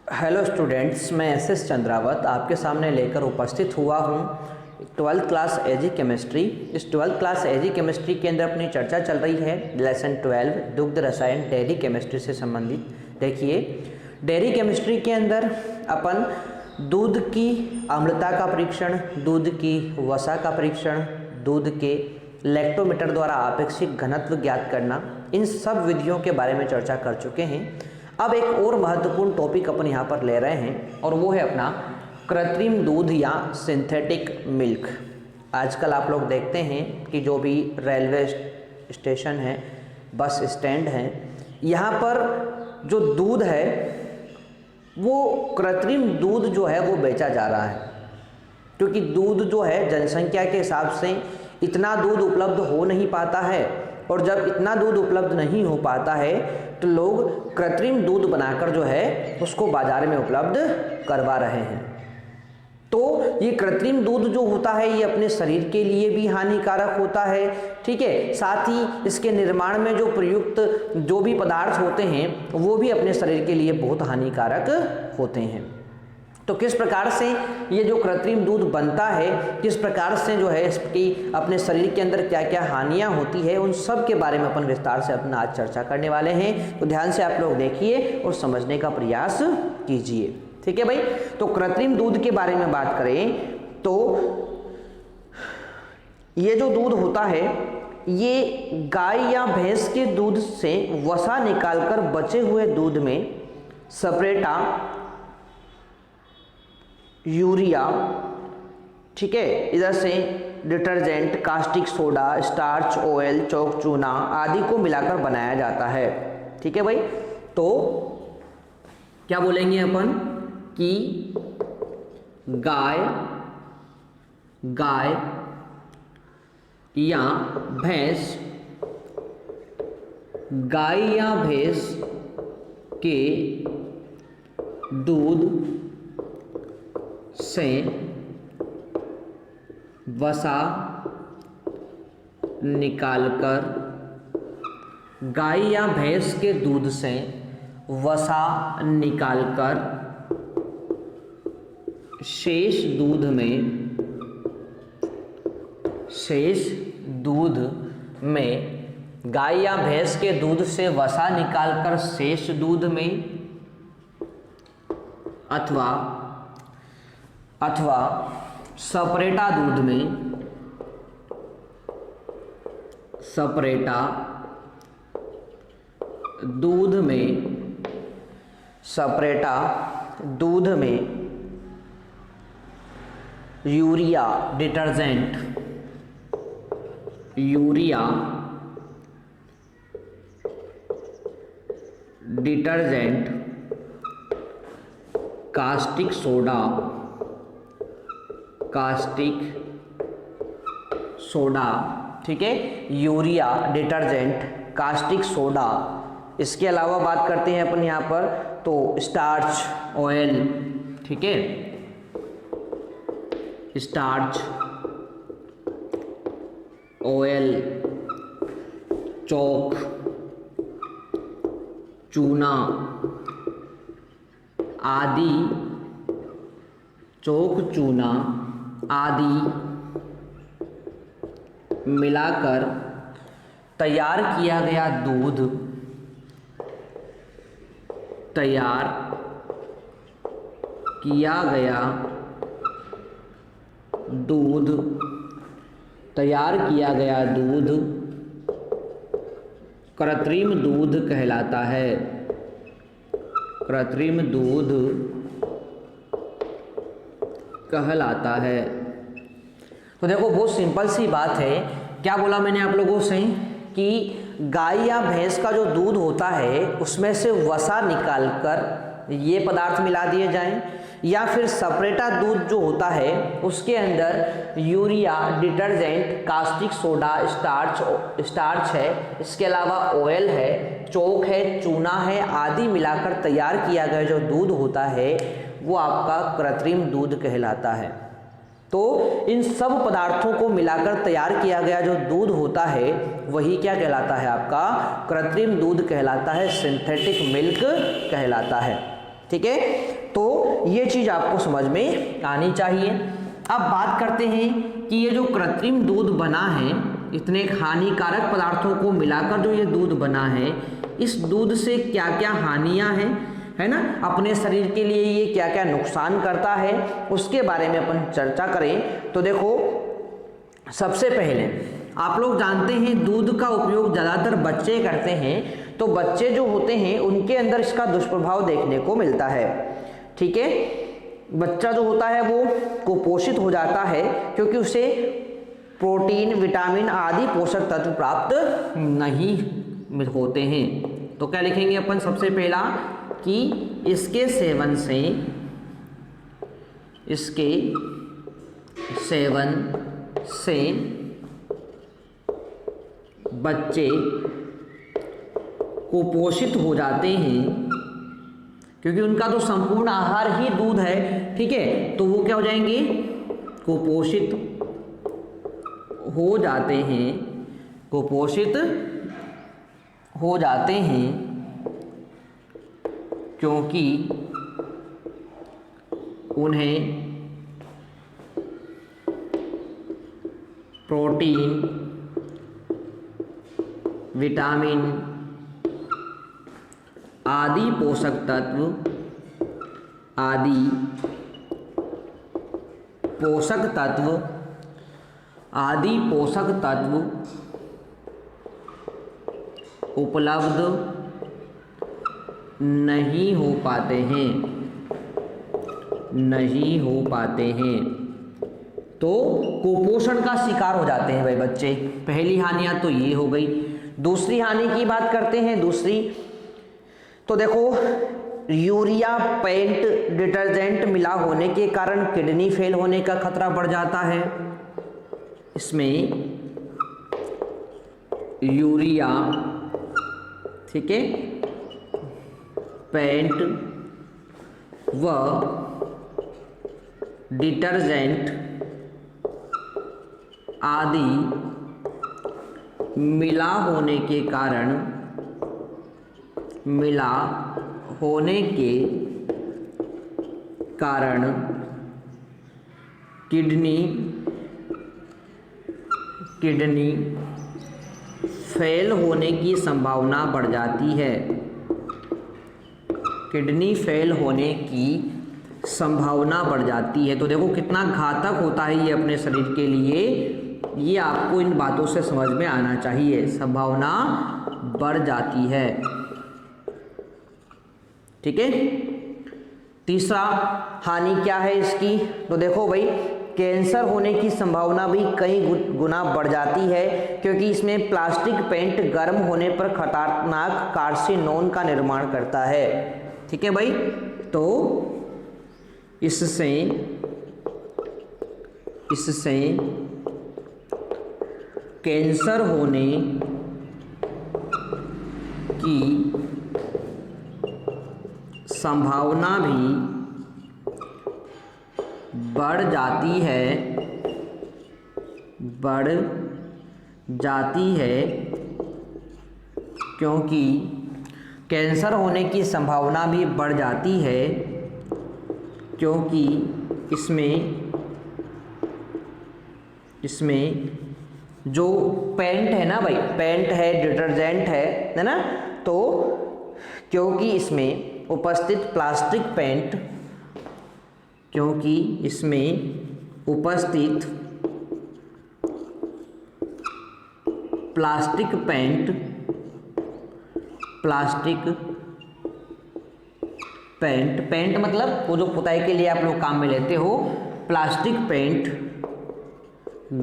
Hello students, मैं S Chandrawat आपके सामने लेकर उपस्थित हुआ हूँ 12th क्लास एजी केमिस्ट्री। इस 12th क्लास एजी केमिस्ट्री के अंदर अपनी चर्चा चल रही है लेसन 12 दुग्ध रसायन डेयरी केमिस्ट्री से संबंधित। देखिए, डेयरी केमिस्ट्री के अंदर अपन दूध की अम्लता का परीक्षण, दूध की वसा का परीक्षण, दूध के लैक्टोमीटर द्वारा आपेक्षिक घनत्व ज्ञात करना, इन सब विधियों के बारे में चर्चा कर चुके हैं। अब एक और महत्वपूर्ण टॉपिक अपन यहाँ पर ले रहे हैं और वो है अपना कृत्रिम दूध या सिंथेटिक मिल्क। आजकल आप लोग देखते हैं कि जो भी रेलवे स्टेशन है, बस स्टैंड है, यहाँ पर जो दूध है वो कृत्रिम दूध जो है वो बेचा जा रहा है, क्योंकि दूध जो है जनसंख्या के हिसाब से इतना दूध उपलब्ध हो नहीं पाता है, और जब इतना दूध उपलब्ध नहीं हो पाता है तो लोग कृत्रिम दूध बनाकर जो है उसको बाजार में उपलब्ध करवा रहे हैं। तो ये कृत्रिम दूध जो होता है ये अपने शरीर के लिए भी हानिकारक होता है, ठीक है। साथ ही इसके निर्माण में जो प्रयुक्त जो भी पदार्थ होते हैं वो भी अपने शरीर के लिए बहुत हानिकारक होते हैं। तो किस प्रकार से ये जो कृत्रिम दूध बनता है, किस प्रकार से जो है इसकी अपने शरीर के अंदर क्या क्या हानियां होती है, उन सब के बारे में अपन विस्तार से अपना आज चर्चा करने वाले हैं। तो ध्यान से आप लोग देखिए और समझने का प्रयास कीजिए, ठीक है भाई। तो कृत्रिम दूध के बारे में बात करें तो ये जो दूध होता है ये गाय या भैंस के दूध से वसा निकालकर बचे हुए दूध में सपरेटा, यूरिया, ठीक है, इधर से detergent, caustic soda, starch, oil, chalk, चूना आदि को मिलाकर बनाया जाता है, ठीक है भाई। तो क्या बोलेंगे अपन कि गाय या भैंस, गाय या भैंस के दूध से वसा निकालकर, गाय या भैंस के दूध से वसा निकालकर शेष दूध में गाय या भैंस के दूध से वसा निकालकर शेष दूध में अथवा सपरेटा दूध में, सपरेटा दूध में यूरिया डिटर्जेंट, कास्टिक सोडा, ठीक है, यूरिया, डिटर्जेंट, कास्टिक सोडा। इसके अलावा बात करते हैं अपन यहाँ पर तो स्टार्च, ऑयल, ठीक है, स्टार्च, ऑयल, चौक, चूना आदि, चौक, चूना आदि मिलाकर तैयार किया गया दूध, तैयार किया गया दूध कृत्रिम दूध कहलाता है। कृत्रिम दूध कहलाता है। तो देखो, बहुत सिंपल सी बात है। क्या बोला मैंने आप लोगों से कि गाय या भैंस का जो दूध होता है उसमें से वसा निकालकर ये पदार्थ मिला दिए जाएं, या फिर सपरेटा दूध जो होता है उसके अंदर urea, detergent, caustic soda, starch है, इसके अलावा ऑयल है, चौक है, चूना है आदि मिलाकर तैयार किया गया जो दूध होता है वो आपका कृत्रिम दूध कहलाता है। तो इन सब पदार्थों को मिलाकर तैयार किया गया जो दूध होता है वही क्या कहलाता है, आपका कृत्रिम दूध कहलाता है, सिंथेटिक मिल्क कहलाता है। ठीक है, तो ये चीज़ आपको समझ में आनी चाहिए। अब बात करते हैं कि ये जो कृत्रिम दूध बना है, इतने हानिकारक पदार्थों को मिलाकर जो ये दूध बना है, इस दूध से क्या क्या हानियां हैं, है ना, अपने शरीर के लिए ये क्या क्या नुकसान करता है, उसके बारे में अपन चर्चा करें। तो देखो, सबसे पहले आप लोग जानते हैं दूध का उपयोग ज़्यादातर बच्चे करते हैं, तो बच्चे जो होते हैं उनके अंदर इसका दुष्प्रभाव देखने को मिलता है। ठीक है, बच्चा जो होता है वो कुपोषित हो जाता है क्योंकि उसे प्रोटीन, विटामिन आदि पोषक तत्व प्राप्त नहीं होते हैं। तो क्या लिखेंगे अपन? सबसे पहला कि इसके सेवन से बच्चे कुपोषित हो जाते हैं क्योंकि उनका तो संपूर्ण आहार ही दूध है। ठीक है, तो वो क्या हो जाएंगे? कुपोषित हो जाते हैं, कुपोषित हो जाते हैं क्योंकि उन्हें प्रोटीन, विटामिन आदि पोषक तत्व उपलब्ध नहीं हो पाते हैं, तो कुपोषण का शिकार हो जाते हैं भाई बच्चे। पहली हानियां तो ये हो गई। दूसरी हानि की बात करते हैं। दूसरी तो देखो, यूरिया पेंट डिटर्जेंट मिला होने के कारण किडनी फेल होने का खतरा बढ़ जाता है। इसमें यूरिया, ठीक है, पेंट व डिटर्जेंट आदि मिला होने के कारण किडनी फेल होने की संभावना बढ़ जाती है। किडनी फेल होने की संभावना बढ़ जाती है। तो देखो कितना घातक होता है ये अपने शरीर के लिए, ये आपको इन बातों से समझ में आना चाहिए। संभावना बढ़ जाती है। ठीक है, तीसरा हानि क्या है इसकी? तो देखो भाई, कैंसर होने की संभावना भी कई गुना बढ़ जाती है क्योंकि इसमें प्लास्टिक पेंट गर्म होने पर खतरनाक कार्सिनोन का निर्माण करता है। ठीक है भाई, तो इससे कैंसर होने की संभावना भी बढ़ जाती है क्योंकि कैंसर होने की संभावना भी बढ़ जाती है क्योंकि इसमें जो पेंट है ना भाई, पेंट है, डिटर्जेंट है ना, तो क्योंकि इसमें उपस्थित प्लास्टिक पेंट पेंट मतलब वो जो पुताई के लिए आप लोग काम में लेते हो, प्लास्टिक पेंट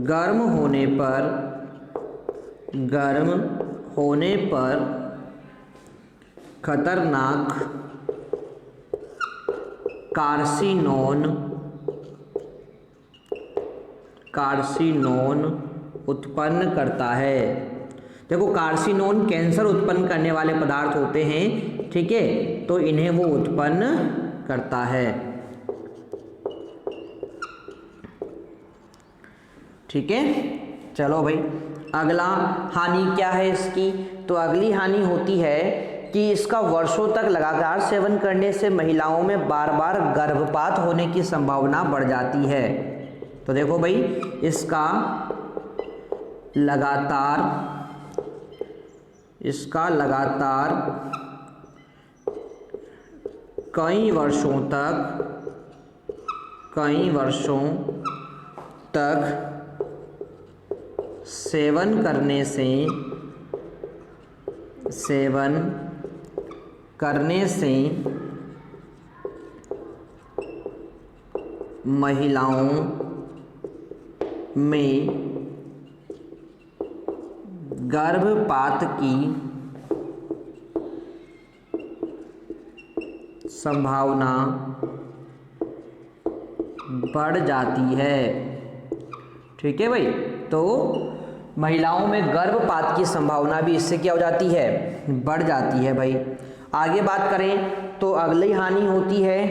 गर्म होने पर खतरनाक कार्सिनोन उत्पन्न करता है। देखो, कार्सिनोन कैंसर उत्पन्न करने वाले पदार्थ होते हैं। ठीक है, तो इन्हें वो उत्पन्न करता है। ठीक है, चलो भाई, अगला हानि क्या है इसकी? तो अगली हानि होती है कि इसका वर्षों तक लगातार सेवन करने से महिलाओं में बार बार गर्भपात होने की संभावना बढ़ जाती है। तो देखो भाई, इसका लगातार कई वर्षों तक सेवन करने से महिलाओं में गर्भपात की संभावना बढ़ जाती है। ठीक है भाई, तो महिलाओं में गर्भपात की संभावना भी इससे क्या हो जाती है, बढ़ जाती है भाई। आगे बात करें तो अगली हानि होती है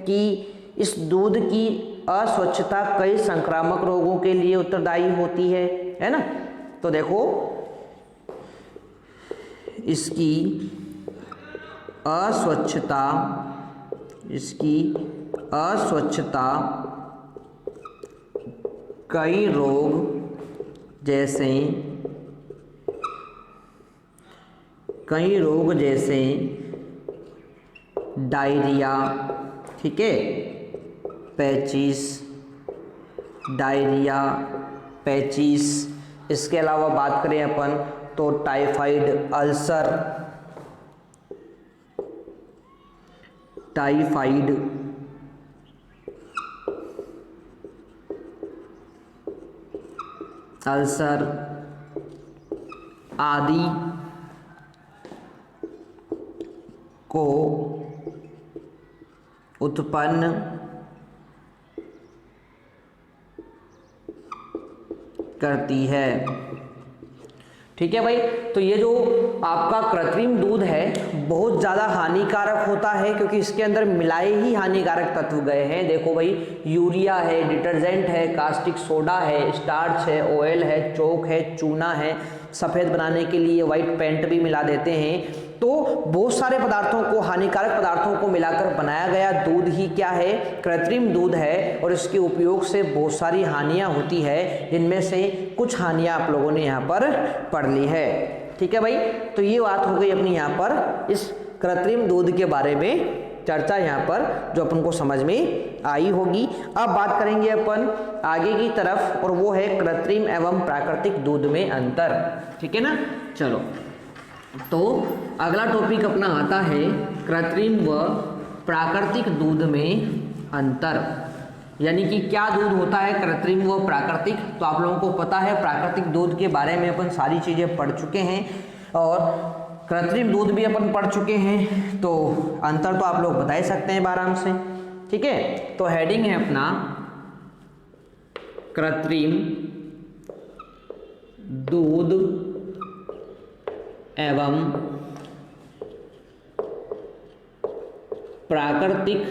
कि इस दूध की अस्वच्छता कई संक्रामक रोगों के लिए उत्तरदायी होती है ना। तो देखो, इसकी अस्वच्छता कई रोग जैसे डायरिया, ठीक है, पैचिस, इसके अलावा बात करें अपन तो टाइफाइड अल्सर आदि को उत्पन्न करती है। ठीक है भाई, तो ये जो आपका कृत्रिम दूध है बहुत ज़्यादा हानिकारक होता है, क्योंकि इसके अंदर मिलाए ही हानिकारक तत्व गए हैं। देखो भाई, यूरिया है, डिटर्जेंट है, कास्टिक सोडा है, स्टार्च है, ऑयल है, चोक है, चूना है, सफ़ेद बनाने के लिए वाइट पेंट भी मिला देते हैं। तो बहुत सारे पदार्थों को, हानिकारक पदार्थों को मिलाकर बनाया गया दूध ही क्या है, कृत्रिम दूध है। और इसके उपयोग से बहुत सारी हानियां होती है, जिनमें से कुछ हानियां आप लोगों ने यहाँ पर पढ़ ली है। ठीक है भाई, तो ये बात हो गई अपनी यहाँ पर इस कृत्रिम दूध के बारे में चर्चा यहाँ पर जो अपन को समझ में आई होगी। अब बात करेंगे अपन आगे की तरफ, और वो है कृत्रिम एवं प्राकृतिक दूध में अंतर। ठीक है ना, चलो तो अगला टॉपिक अपना आता है कृत्रिम व प्राकृतिक दूध में अंतर, यानी कि क्या दूध होता है कृत्रिम व प्राकृतिक। तो आप लोगों को पता है प्राकृतिक दूध के बारे में अपन सारी चीज़ें पढ़ चुके हैं, और कृत्रिम दूध भी अपन पढ़ चुके हैं। तो अंतर तो आप लोग बता ही सकते हैं आराम से। ठीक है, तो हेडिंग है अपना कृत्रिम दूध एवं प्राकृतिक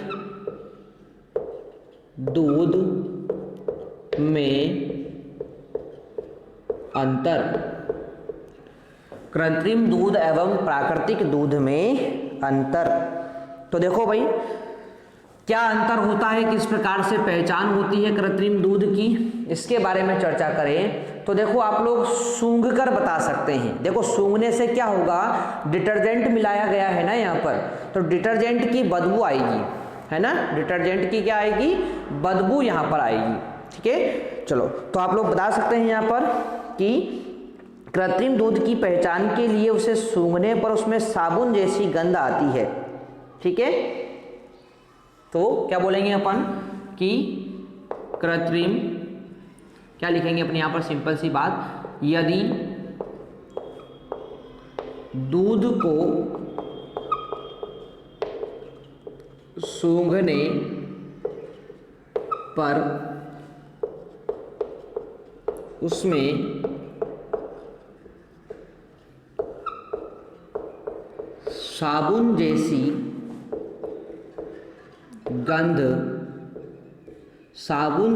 दूध में अंतर। कृत्रिम दूध एवं प्राकृतिक दूध में अंतर। तो देखो भाई, क्या अंतर होता है, किस प्रकार से पहचान होती है कृत्रिम दूध की, इसके बारे में चर्चा करें तो देखो आप लोग सूंघ कर बता सकते हैं। देखो सूंघने से क्या होगा, डिटर्जेंट मिलाया गया है ना यहाँ पर, तो डिटर्जेंट की बदबू आएगी, है ना, डिटर्जेंट की क्या आएगी, बदबू यहाँ पर आएगी। ठीक है, चलो तो आप लोग बता सकते हैं यहाँ पर कि कृत्रिम दूध की पहचान के लिए उसे सूंघने पर उसमें साबुन जैसी गंध आती है। ठीक है, तो क्या बोलेंगे अपन कि कृत्रिम, क्या लिखेंगे अपने यहाँ पर, सिंपल सी बात, यदि दूध को सूंघने पर उसमें साबुन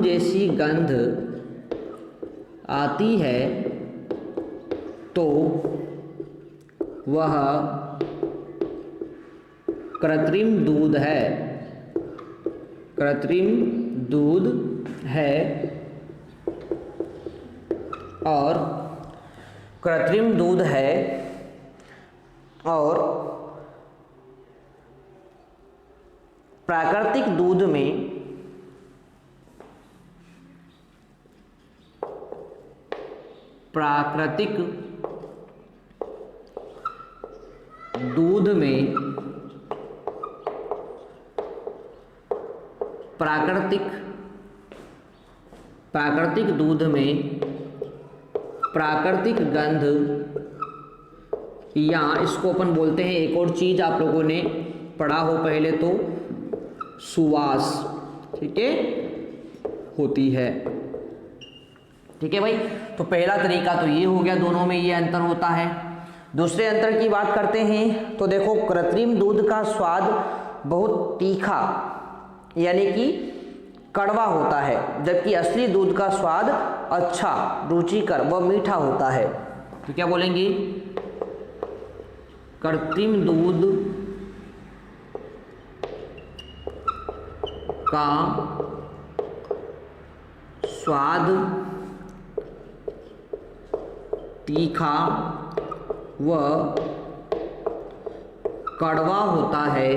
जैसी गंध आती है तो वह कृत्रिम दूध है, कृत्रिम दूध है और कृत्रिम दूध है और प्राकृतिक दूध में प्राकृतिक दूध में प्राकृतिक दूध में प्राकृतिक गंध, या इसको अपन बोलते हैं एक और चीज आप लोगों ने पढ़ा हो पहले तो, सुवास, ठीक है, होती है। ठीक है भाई, तो पहला तरीका तो ये हो गया, दोनों में ये अंतर होता है। दूसरे अंतर की बात करते हैं तो देखो, कृत्रिम दूध का स्वाद बहुत तीखा यानी कि कड़वा होता है, जबकि असली दूध का स्वाद अच्छा, रुचिकर व मीठा होता है। तो क्या बोलेंगे, कृत्रिम दूध का स्वाद तीखा व कड़वा होता है,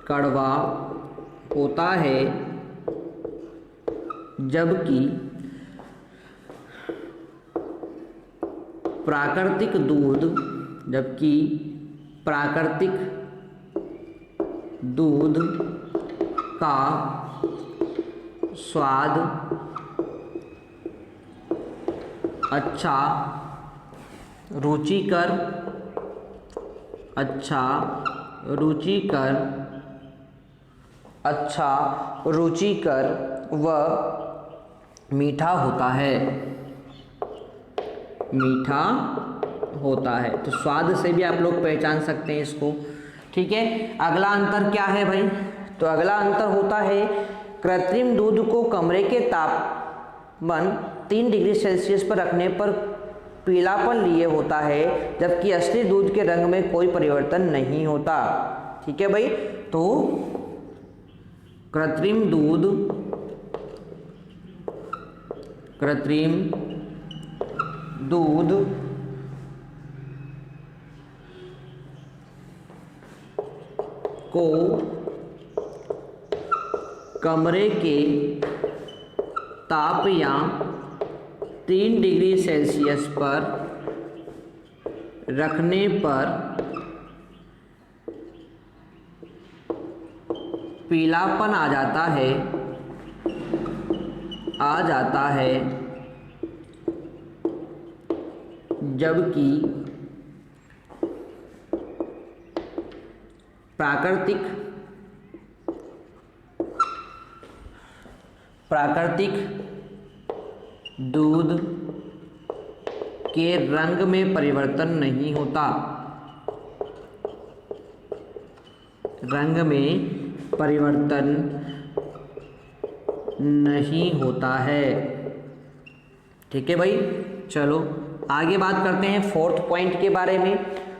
कड़वा होता है, जबकि प्राकृतिक दूध का स्वाद अच्छा, रुचिकर व मीठा होता है, तो स्वाद से भी आप लोग पहचान सकते हैं इसको। ठीक है, अगला अंतर क्या है भाई, तो अगला अंतर होता है, कृत्रिम दूध को कमरे के तापमान 3 डिग्री सेल्सियस पर रखने पर पीलापन लिए होता है, जबकि असली दूध के रंग में कोई परिवर्तन नहीं होता। ठीक है भाई, तो कृत्रिम दूध को कमरे के तापमान 3 डिग्री सेल्सियस पर रखने पर पीलापन आ जाता है, जबकि प्राकृतिक दूध के रंग में परिवर्तन नहीं होता, है। ठीक है भाई, चलो आगे बात करते हैं 4th पॉइंट के बारे में।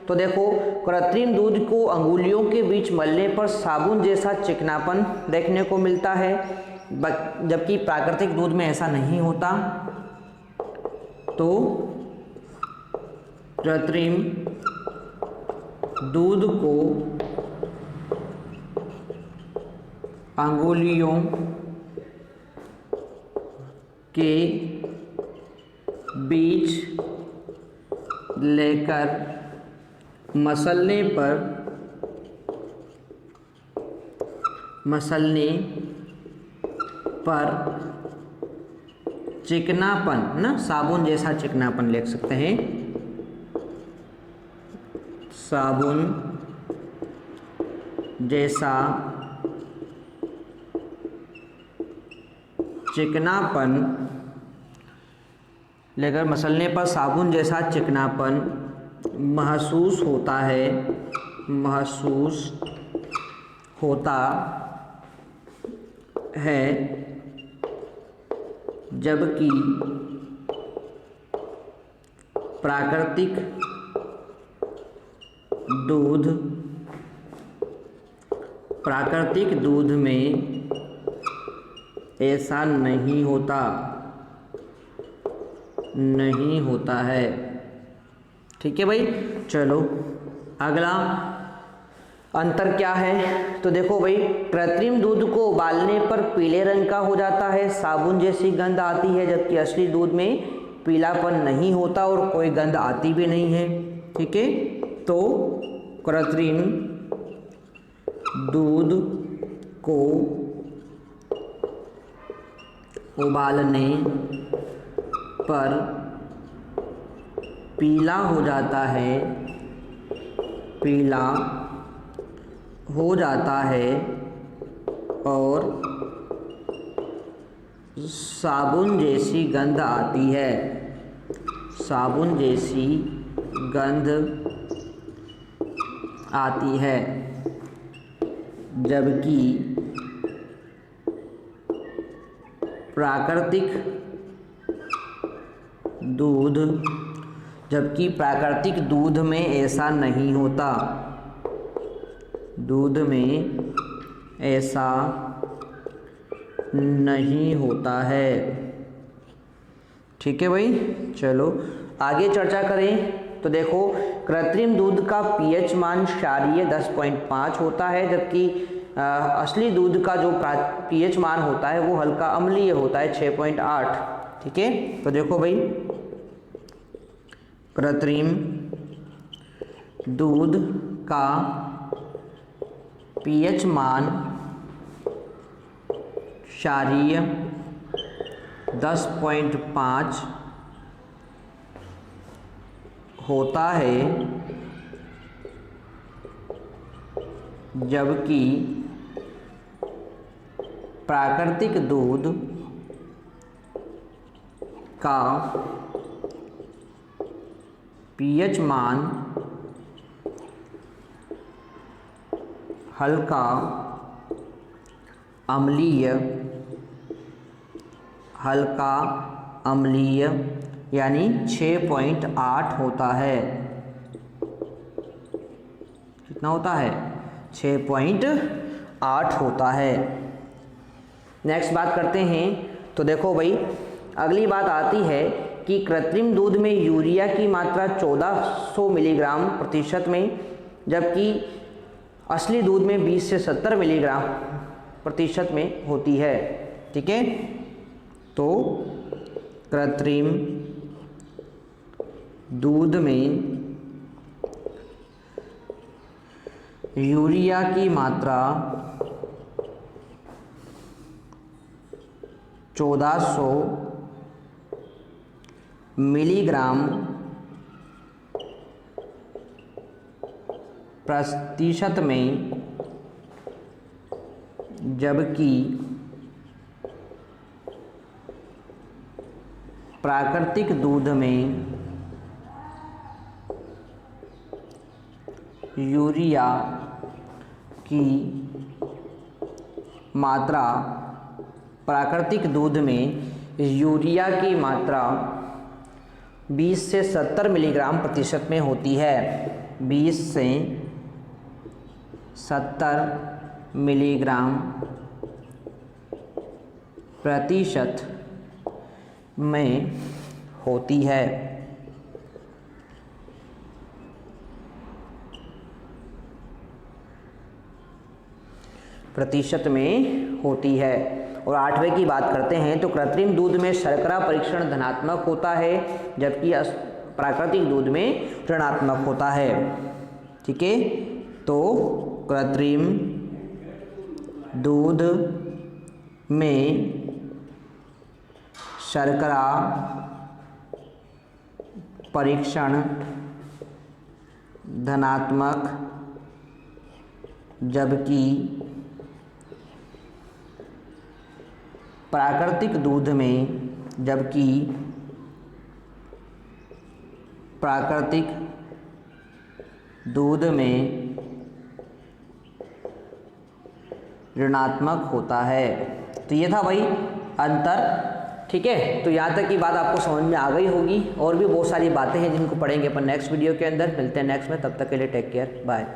तो देखो, कृत्रिम दूध को अंगुलियों के बीच मलने पर साबुन जैसा चिकनापन देखने को मिलता है, जबकि प्राकृतिक दूध में ऐसा नहीं होता। तो कृत्रिम दूध को अंगुलियों के बीच लेकर मसलने पर चिकनापन, ना साबुन जैसा चिकनापन लिख सकते हैं, साबुन जैसा चिकनापन लेकर मसलने पर साबुन जैसा चिकनापन महसूस होता है, जबकि प्राकृतिक दूध प्राकृतिक दूध में ऐसा नहीं होता है। ठीक है भाई। चलो अगला अंतर क्या है, तो देखो भाई, कृत्रिम दूध को उबालने पर पीले रंग का हो जाता है, साबुन जैसी गंध आती है, जबकि असली दूध में पीलापन नहीं होता और कोई गंध आती भी नहीं है। ठीक है, तो कृत्रिम दूध को उबालने पर पीला हो जाता है और साबुन जैसी गंध आती है। जबकि प्राकृतिक दूध में ऐसा नहीं होता। है। ठीक है भाई। चलो आगे चर्चा करें, तो देखो, कृत्रिम दूध का पीएच मान क्षारीय 10.5 होता है, जबकि असली दूध का जो पीएच मान होता है वो हल्का अम्लीय होता है, 6.8। ठीक है, तो देखो भाई, कृत्रिम दूध का पीएच मान क्षारीय 10.5 होता है, जबकि प्राकृतिक दूध का पीएच मान हल्का अम्लीय यानी 6.8 होता है। कितना होता है? 6.8 होता है। नेक्स्ट बात करते हैं, तो देखो भाई, अगली बात आती है कि कृत्रिम दूध में यूरिया की मात्रा 1400 मिलीग्राम प्रतिशत में, जबकि असली दूध में 20 से 70 मिलीग्राम प्रतिशत में होती है। ठीक है, तो कृत्रिम दूध में यूरिया की मात्रा 1400 मिलीग्राम प्रतिशत में, जबकि प्राकृतिक दूध में यूरिया की मात्रा 20 से 70 मिलीग्राम प्रतिशत में होती है। 20 से 70 मिलीग्राम प्रतिशत में होती है। और 8वें की बात करते हैं, तो कृत्रिम दूध में शर्करा परीक्षण धनात्मक होता है, जबकि प्राकृतिक दूध में ऋणात्मक होता है। ठीक है, तो कृत्रिम दूध में शर्करा परीक्षण धनात्मक, जबकि प्राकृतिक दूध में ऋणात्मक होता है। तो ये था भाई अंतर। ठीक है, तो यहाँ तक की बात आपको समझ में आ गई होगी, और भी बहुत सारी बातें हैं जिनको पढ़ेंगे अपन नेक्स्ट वीडियो के अंदर। मिलते हैं नेक्स्ट में, तब तक के लिए टेक केयर, बाय।